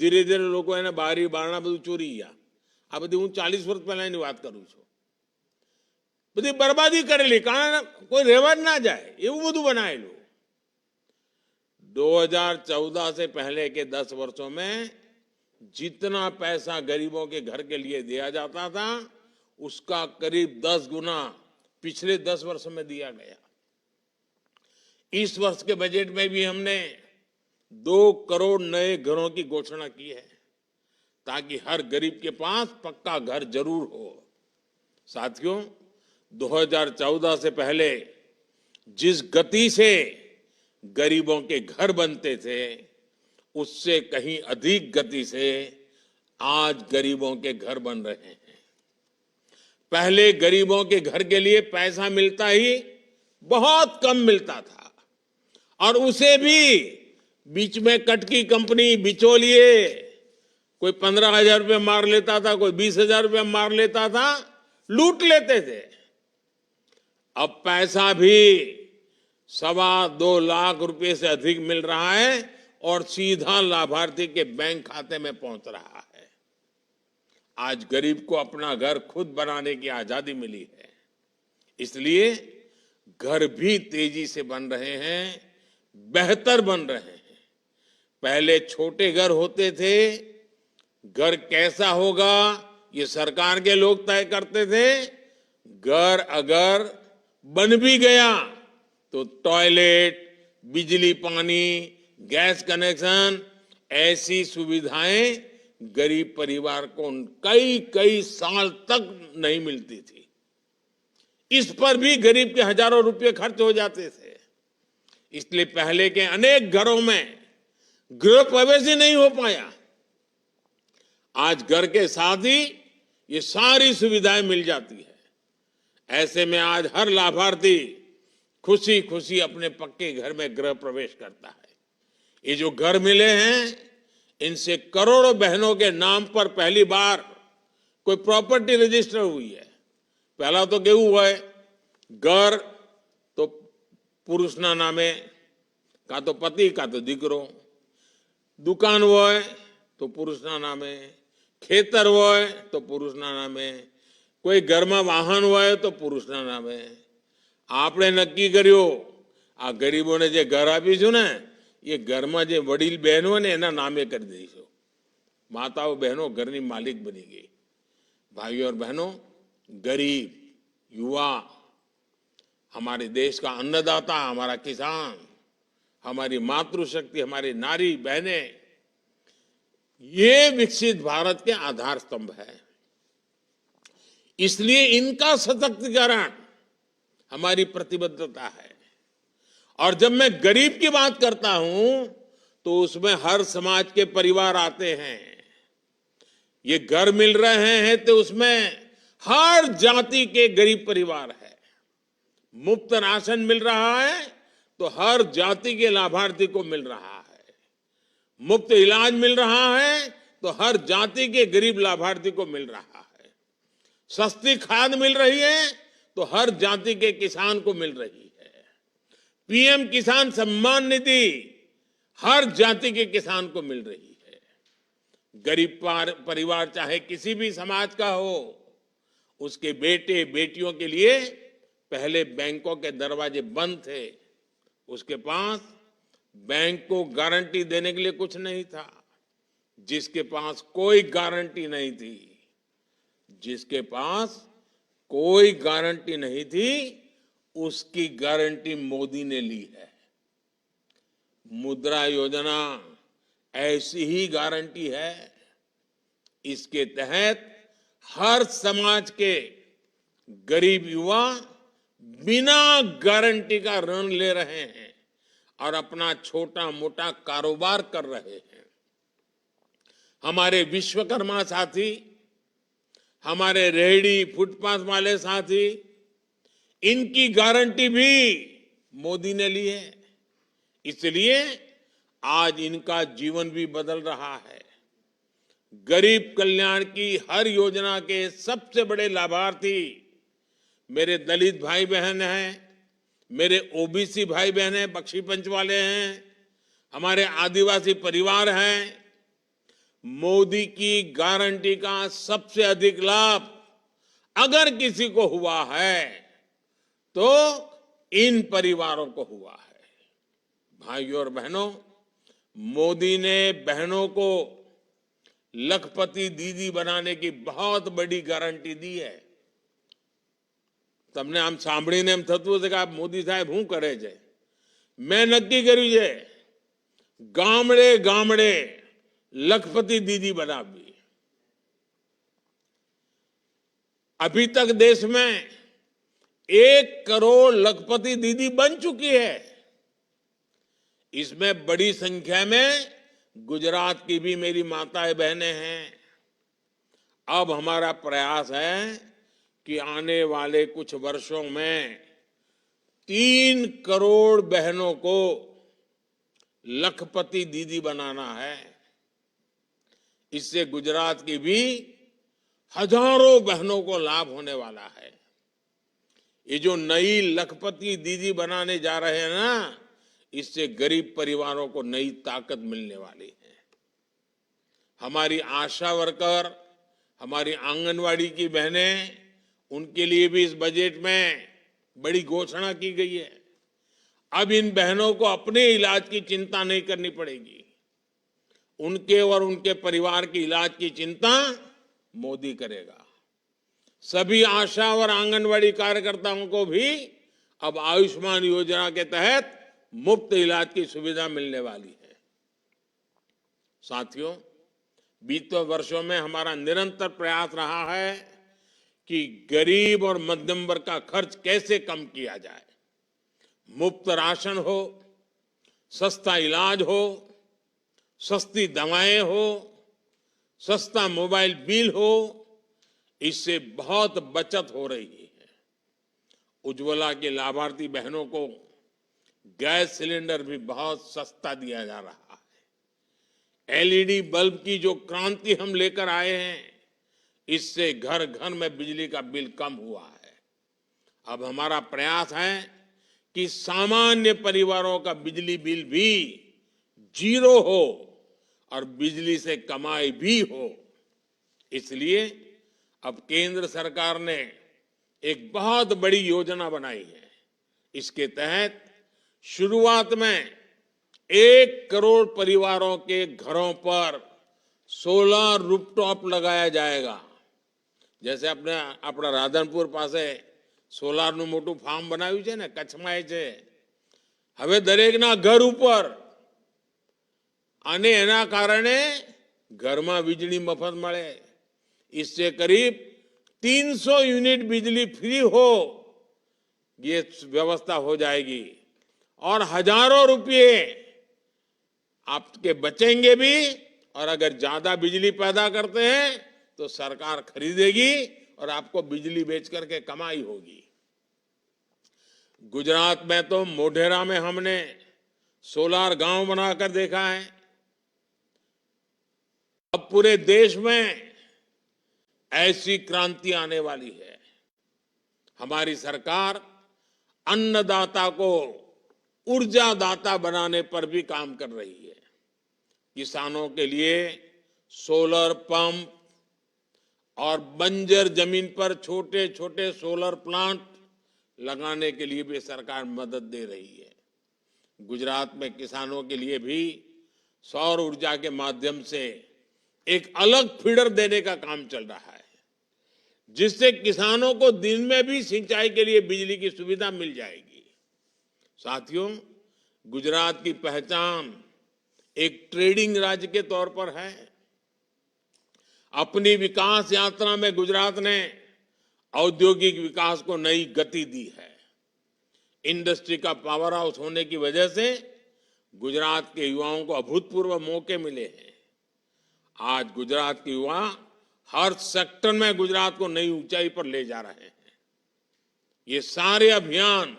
Speaker 1: ધીરે ધીરે લોકો એને બારી બારણા બધું ચોરી ગયા। આ બધી હું 40 વર્ષ પહેલાની વાત કરું છું। બધી બરબાદી કરેલી, કારણ કોઈ રહેવા જ ના જાય એવું બધું બનાવેલું। 2014 से पहले के 10 वर्षों में जितना पैसा गरीबों के घर के लिए दिया जाता था उसका करीब 10 गुना पिछले 10 वर्षों में दिया गया। इस वर्ष के बजट में भी हमने 2 करोड़ नए घरों की घोषणा की है ताकि हर गरीब के पास पक्का घर जरूर हो। साथियों, 2014 से पहले जिस गति से गरीबों के घर बनते थे उससे कहीं अधिक गति से आज गरीबों के घर बन रहे हैं। पहले गरीबों के घर के लिए पैसा मिलता ही बहुत कम मिलता था और उसे भी बीच में कटकी कंपनी बिचौलिए कोई 15,000 रुपये मार लेता था, कोई 20,000 रुपये मार लेता था, लूट लेते थे। अब पैसा भी 2.25 लाख रुपए से अधिक मिल रहा है और सीधा लाभार्थी के बैंक खाते में पहुंच रहा है। आज गरीब को अपना घर खुद बनाने की आजादी मिली है, इसलिए घर भी तेजी से बन रहे हैं, बेहतर बन रहे हैं। पहले छोटे घर होते थे, घर कैसा होगा ये सरकार के लोग तय करते थे। घर अगर बन भी गया तो टॉयलेट, बिजली पानी, गैस कनेक्शन ऐसी सुविधाएं गरीब परिवार को कई कई साल तक नहीं मिलती थी। इस पर भी गरीब के हजारों रुपए खर्च हो जाते थे। इसलिए पहले के अनेक घरों में गृह प्रवेश ही नहीं हो पाया। आज घर के साथ ही ये सारी सुविधाएं मिल जाती है। ऐसे में आज हर लाभार्थी खुशी खुशी अपने पक्के घर में गृह प्रवेश करता है। ये जो घर मिले हैं इनसे करोड़ों बहनों के नाम पर पहली बार कोई प्रॉपर्टी रजिस्टर हुई है। पहला तो केवू है, घर तो पुरुषना नामे, का तो पति का तो दीकरो, दुकान હોય તો પુરુષના નામે, ખેતર હોય તો પુરુષના નામે, કોઈ ઘરમાં વાહન હોય તો પુરુષના નામે। આપણે નક્કી કર્યો આ ગરીબોને જે ઘર આપીશું ને એ ઘરમાં જે વડીલ બહેનો હોય ને એના નામે કરી દઈશું। માતાઓ બહેનો ઘરની માલિક બની ગઈ। भाइयों और बहनों, गरीब, युवा, हमारे देश का अन्नदाता, हमारा किसान, हमारी मातृशक्ति, हमारी नारी बहनें, ये विकसित भारत के आधार स्तंभ है। इसलिए इनका सशक्तिकरण हमारी प्रतिबद्धता है। और जब मैं गरीब की बात करता हूं तो उसमें हर समाज के परिवार आते हैं। ये घर मिल रहे हैं तो उसमें हर जाति के गरीब परिवार है। मुफ्त राशन मिल रहा है तो हर जाति के लाभार्थी को मिल रहा है। मुफ्त इलाज मिल रहा है तो हर जाति के गरीब लाभार्थी को मिल रहा है। सस्ती खाद मिल रही है तो हर जाति के किसान को मिल रही है। पीएम किसान सम्मान निधि हर जाति के किसान को मिल रही है। गरीब परिवार चाहे किसी भी समाज का हो, उसके बेटे बेटियों के लिए पहले बैंकों के दरवाजे बंद थे। उसके पास बैंक को गारंटी देने के लिए कुछ नहीं था। जिसके पास कोई गारंटी नहीं थी, जिसके पास कोई गारंटी नहीं थी, उसकी गारंटी मोदी ने ली है। मुद्रा योजना ऐसी ही गारंटी है। इसके तहत हर समाज के गरीब युवा बिना गारंटी का ऋण ले रहे हैं और अपना छोटा मोटा कारोबार कर रहे हैं। हमारे विश्वकर्मा साथी, हमारे रेहड़ी फुटपाथ वाले साथी, इनकी गारंटी भी मोदी ने ली है। इसलिए आज इनका जीवन भी बदल रहा है। गरीब कल्याण की हर योजना के सबसे बड़े लाभार्थी मेरे दलित भाई बहन हैं, मेरे ओबीसी भाई बहन हैं, बख्शी पंच वाले हैं, हमारे आदिवासी परिवार हैं। मोदी की गारंटी का सबसे अधिक लाभ अगर किसी को हुआ है तो इन परिवारों को हुआ है। भाइयों और बहनों, मोदी ने बहनों को लखपति दीदी बनाने की बहुत बड़ी गारंटी दी है। તમને આમ સાંભળીને એમ થતું હશે કે આ મોદી સાહેબ શું કરે છે? મેં નક્કી કર્યું છે ગામડે ગામડે लखपति दीदी बनावी। अभी तक देश में 1 करोड़ लखपति दीदी बन चुकी है। इसमें बड़ी संख्या में गुजरात की भी मेरी माताएं बहनें हैं। अब हमारा प्रयास है कि आने वाले कुछ वर्षों में 3 करोड़ बहनों को लखपति दीदी बनाना है। इससे गुजरात की भी हजारों बहनों को लाभ होने वाला है। ये जो नई लखपति दीदी बनाने जा रहे हैं ना, इससे गरीब परिवारों को नई ताकत मिलने वाली है। हमारी आशा वर्कर, हमारी आंगनवाड़ी की बहनें, उनके लिए भी इस बजट में बड़ी घोषणा की गई है। अब इन बहनों को अपने इलाज की चिंता नहीं करनी पड़ेगी। उनके और उनके परिवार की इलाज की चिंता मोदी करेगा। सभी आशा और आंगनवाड़ी कार्यकर्ताओं को भी अब आयुष्मान योजना के तहत मुफ्त इलाज की सुविधा मिलने वाली है। साथियों, बीते वर्षों में हमारा निरंतर प्रयास रहा है कि गरीब और मध्यम वर्ग का खर्च कैसे कम किया जाए। मुफ्त राशन हो, सस्ता इलाज हो, सस्ती दवाएं हो, सस्ता मोबाइल बिल हो, इससे बहुत बचत हो रही है। उज्ज्वला के लाभार्थी बहनों को गैस सिलेंडर भी बहुत सस्ता दिया जा रहा है। एलईडी बल्ब की जो क्रांति हम लेकर आए हैं, इससे घर घर में बिजली का बिल कम हुआ है। अब हमारा प्रयास है कि सामान्य परिवारों का बिजली बिल भी 0 हो और बिजली से कमाई भी हो। इसलिए अब केंद्र सरकार ने एक बहुत बड़ी योजना बनाई है। इसके तहत शुरुआत में 1 करोड़ परिवारों के घरों पर सोलर रूफटॉप लगाया जाएगा। जैसे अपना राधनपुर पासे સોલારનું મોટું ફાર્મ બનાવ્યું છે ને, કચ્છમાં છે। હવે દરેકના ઘર ઉપર અને એના કારણે ઘરમાં વીજળી મફત મળે। इससे करीब 300 यूनिट बिजली फ्री हो, ये व्यवस्था हो जाएगी और हजारों रुपये आपके बचेंगे भी। और अगर ज्यादा बिजली पैदा करते हैं तो सरकार खरीदेगी और आपको बिजली बेच करके कमाई होगी। गुजरात में तो मोढेरा में हमने सोलार गांव बनाकर देखा है। अब पूरे देश में ऐसी क्रांति आने वाली है। हमारी सरकार अन्नदाता को ऊर्जादाता बनाने पर भी काम कर रही है। किसानों के लिए सोलर पंप और बंजर जमीन पर छोटे छोटे सोलर प्लांट लगाने के लिए भी सरकार मदद दे रही है। गुजरात में किसानों के लिए भी सौर ऊर्जा के माध्यम से एक अलग फीडर देने का काम चल रहा है, जिससे किसानों को दिन में भी सिंचाई के लिए बिजली की सुविधा मिल जाएगी। साथियों, गुजरात की पहचान एक ट्रेडिंग राज्य के तौर पर है। अपनी विकास यात्रा में गुजरात ने औद्योगिक विकास को नई गति दी है। इंडस्ट्री का पावर हाउस होने की वजह से गुजरात के युवाओं को अभूतपूर्व मौके मिले हैं। आज गुजरात के युवा हर सेक्टर में गुजरात को नई ऊंचाई पर ले जा रहे हैं। ये सारे अभियान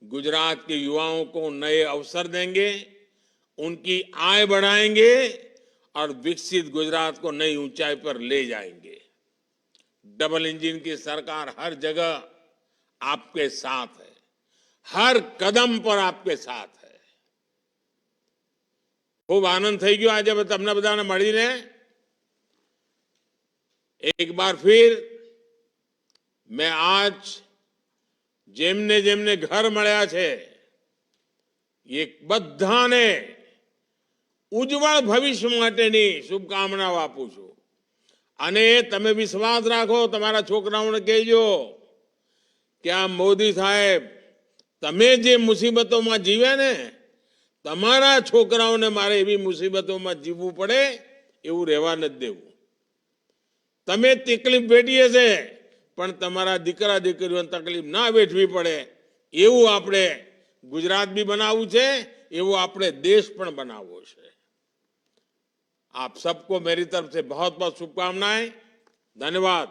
Speaker 1: गुजरात के युवाओं को नए अवसर देंगे, उनकी आय बढ़ाएंगे और विकसित गुजरात को नई ऊंचाई पर ले जाएंगे। डबल इंजन की सरकार हर जगह आपके साथ है, हर कदम पर आपके साथ है। खूब आनंद થઈ ગયો આજે તમને બધાને મળીને। एक बार फिर मैं आज જેમને જેમને ઘર મળ્યા છે એ બધાને ઉજ્જવળ ભવિષ્ય માટેની શુભકામનાઓ આપું છું। અને તમે વિશ્વાસ રાખો, તમારા છોકરાઓને કહેજો કે આ મોદી સાહેબ તમે જે મુસીબતોમાં જીવ્યા ને, તમારા છોકરાઓને મારે એવી મુસીબતોમાં જીવવું પડે એવું રહેવા નથી દેવું। તમે તકલીફ વેઠી હશે પણ તમારા દીકરા દીકરીઓને તકલીફ ના વેઠવી પડે એવું આપણે ગુજરાત બી બનાવવું છે, એવું આપણે દેશ પણ બનાવવો છે। आप सबको मेरी तरफ से बहुत बहुत शुभकामनाएं। धन्यवाद।